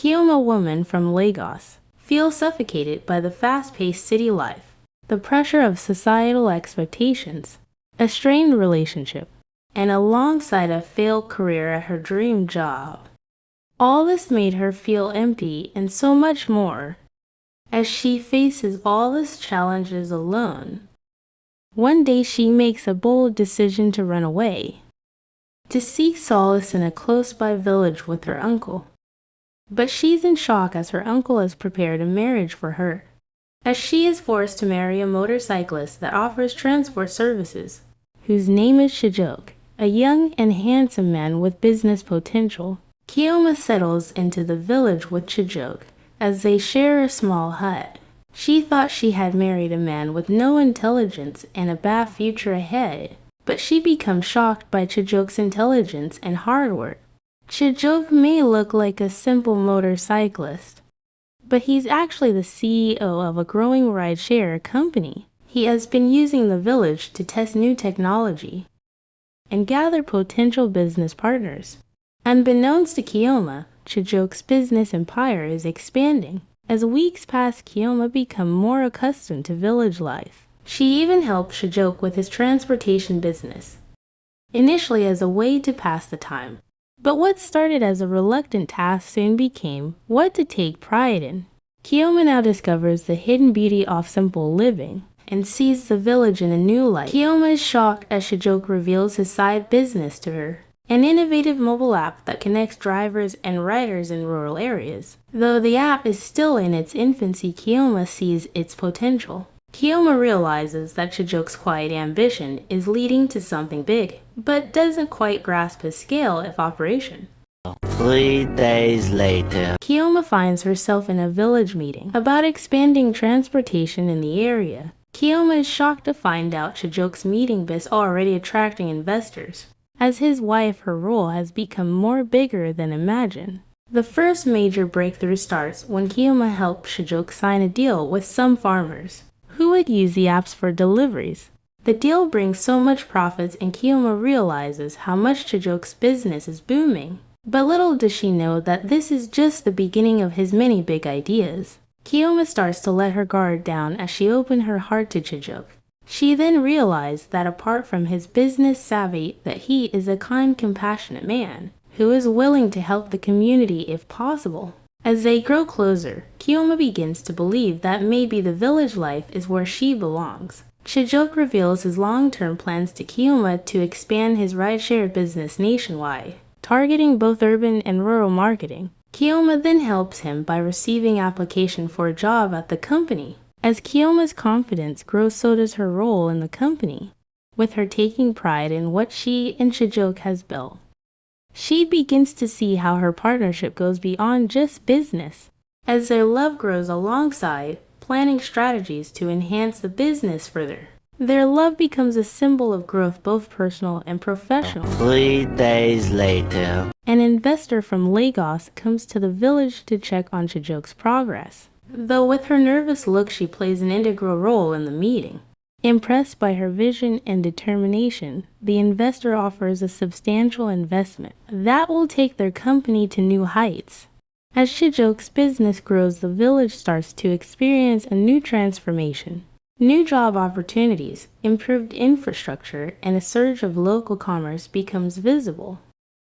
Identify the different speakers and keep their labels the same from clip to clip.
Speaker 1: Kioma, woman from Lagos, feels suffocated by the fast-paced city life, the pressure of societal expectations, a strained relationship, and alongside a failed career at her dream job. All this made her feel empty and so much more, as she faces all these challenges alone. One day she makes a bold decision to run away, to seek solace in a close-by village with her uncle. But she's in shock as her uncle has prepared a marriage for her, as she is forced to marry a motorcyclist that offers transport services, whose name is Shijok, a young and handsome man with business potential. Kioma settles into the village with Shijok as they share a small hut. She thought she had married a man with no intelligence and a bad future ahead, but she becomes shocked by Chijok's intelligence and hard work. Chijok may look like a simple motorcyclist, but he's actually the CEO of a growing rideshare company. He has been using the village to test new technology and gather potential business partners. Unbeknownst to Kioma, Chijok's business empire is expanding. As weeks pass, Kioma becomes more accustomed to village life. She even helped Chijok with his transportation business, initially as a way to pass the time. But what started as a reluctant task soon became what to take pride in. Kioma now discovers the hidden beauty of simple living and sees the village in a new light. Kioma is shocked as Shijok reveals his side business to her, an innovative mobile app that connects drivers and riders in rural areas. Though the app is still in its infancy, Kioma sees its potential. Kioma realizes that Shijok's quiet ambition is leading to something big, but doesn't quite grasp his scale of operation.
Speaker 2: 3 days later,
Speaker 1: Kioma finds herself in a village meeting about expanding transportation in the area. Kioma is shocked to find out Shijok's meeting is already attracting investors. As his wife, her role has become more bigger than imagined. The first major breakthrough starts when Kioma helped Shijok sign a deal with some farmers who would use the apps for deliveries. The deal brings so much profits and Kioma realizes how much Shijok's business is booming. But little does she know that this is just the beginning of his many big ideas. Kioma starts to let her guard down as she opened her heart to Shijok. She then realized that apart from his business savvy, that he is a kind, compassionate man who is willing to help the community if possible. As they grow closer, Kioma begins to believe that maybe the village life is where she belongs. Shijok reveals his long-term plans to Kioma to expand his rideshare business nationwide, targeting both urban and rural marketing. Kioma then helps him by receiving application for a job at the company. As Kioma's confidence grows, so does her role in the company, with her taking pride in what she and Shijok has built. She begins to see how her partnership goes beyond just business, as their love grows alongside planning strategies to enhance the business further. Their love becomes a symbol of growth, both personal and professional.
Speaker 2: 3 days later,
Speaker 1: An investor from Lagos comes to the village to check on Shijok's progress. Though with her nervous look, she plays an integral role in the meeting. Impressed by her vision and determination, the investor offers a substantial investment that will take their company to new heights. As Shijok's business grows, the village starts to experience a new transformation. New job opportunities, improved infrastructure, and a surge of local commerce becomes visible.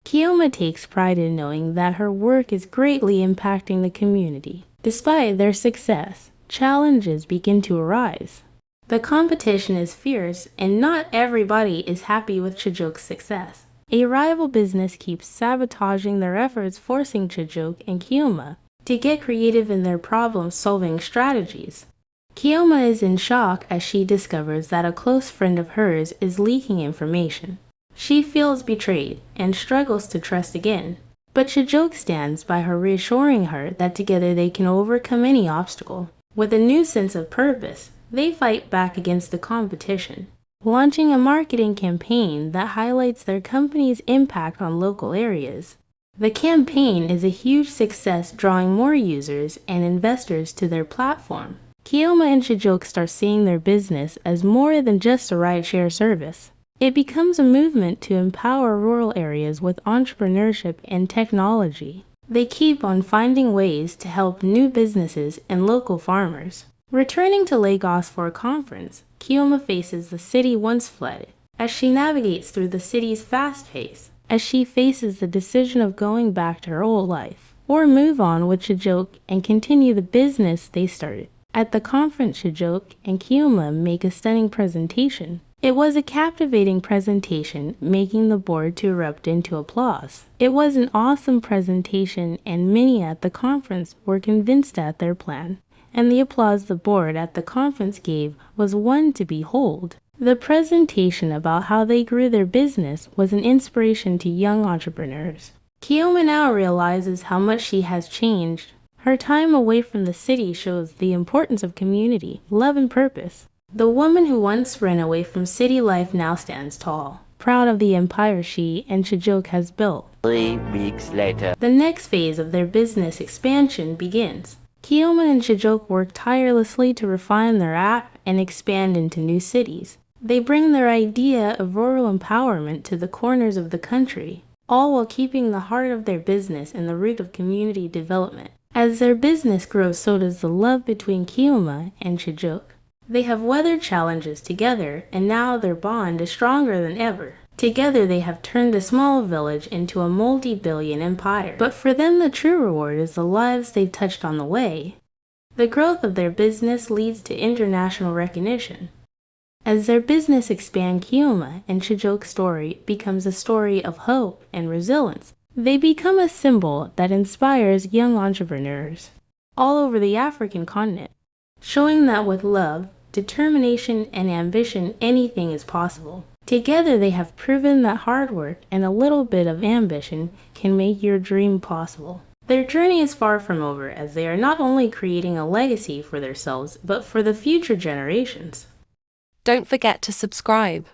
Speaker 1: Kioma takes pride in knowing that her work is greatly impacting the community. Despite their success, challenges begin to arise. The competition is fierce, and not everybody is happy with Shijok's success. A rival business keeps sabotaging their efforts, forcing Shijok and Kioma to get creative in their problem-solving strategies. Kioma is in shock as she discovers that a close friend of hers is leaking information. She feels betrayed and struggles to trust again. But Shijok stands by her, reassuring her that together they can overcome any obstacle. With a new sense of purpose, they fight back against the competition, launching a marketing campaign that highlights their company's impact on local areas. The campaign is a huge success, drawing more users and investors to their platform. Kioma and Shijok start seeing their business as more than just a rideshare service. It becomes a movement to empower rural areas with entrepreneurship and technology. They keep on finding ways to help new businesses and local farmers. Returning to Lagos for a conference, Kioma faces the city once fled. As she navigates through the city's fast pace, as she faces the decision of going back to her old life, or move on with Chijoke and continue the business they started. At the conference, Chijoke and Kioma make a stunning presentation. It was a captivating presentation, making the board to erupt into applause. It was an awesome presentation, and many at the conference were convinced at their plan, and the applause the board at the conference gave was one to behold. The presentation about how they grew their business was an inspiration to young entrepreneurs. Kioma now realizes how much she has changed. Her time away from the city shows the importance of community, love, and purpose. The woman who once ran away from city life now stands tall, proud of the empire she and Chijoke has built.
Speaker 2: 3 weeks later.
Speaker 1: The next phase of their business expansion begins. Kioma and Chijoke work tirelessly to refine their app and expand into new cities. They bring their idea of rural empowerment to the corners of the country, all while keeping the heart of their business in the root of community development. As their business grows, so does the love between Kioma and Chijoke. They have weathered challenges together, and now their bond is stronger than ever. Together they have turned a small village into a multi-billion empire. But for them, the true reward is the lives they've touched on the way. The growth of their business leads to international recognition. As their business expands, Kioma and Chijoke's story becomes a story of hope and resilience. They become a symbol that inspires young entrepreneurs all over the African continent, showing that with love, determination, and ambition, anything is possible. Together they have proven that hard work and a little bit of ambition can make your dream possible. Their journey is far from over, as they are not only creating a legacy for themselves, but for the future generations.
Speaker 3: Don't forget to subscribe.